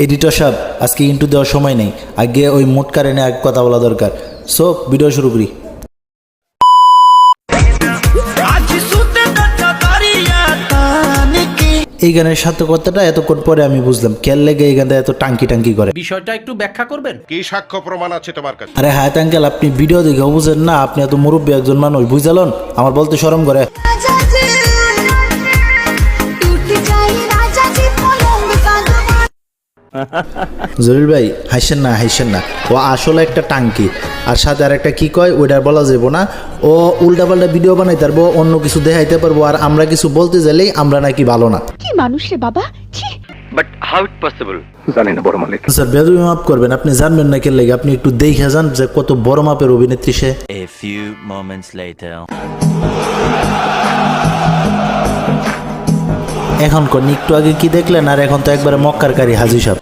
Editor সাহেব আজকে into দেওয়ার সময় নেই, আগে ওই মোট কারেন্টে এক কথা বলা দরকার। সো ভিডিও শুরু করি। এই গানের সার্থকতাটা এতক্ষণ পরে আমি বুঝলাম, কেন লেগে এই গানটা এত টাঙ্কি টাঙ্কি করে। বিষয়টা একটু ব্যাখ্যা করবেন? কি সাক্ষ্য প্রমাণ আছে তোমার কাছে? আরে হায়াত আঙ্কেল, আপনি ভিডিও দেখে বুঝেন না? আপনি এত মুরব্বী একজন মানুষ, বুঝালেন আমার বলতে শরম করে। জলিল ভাই হাসেন না, হাসেন না, ও আসলে একটা টাঙ্কি। আর সাথে আর একটা কি কয় ওইটা বলা যাবো না। ও উল্টাপাল্টা ভিডিও বানাইতে পারবো, অন্য কিছু দেখাইতে পারবো, আর আমরা কিছু বলতে গেলেই আমরা নাকি ভালো না। কি মানুষ রে বাবা, ছি। But how it possible? জানি না বড় মালিক। স্যার বেদবি মাফ করবেন, আপনি জানবেন না কেন লাগে, আপনি একটু দেখে যান যে কত বড় মাপের অভিনেত্রী সে। A few moments later. এখন কোন একটু আগে কি দেখলেন, আর এখন তো একবারে মক্কার কারি হাজি সাহেব।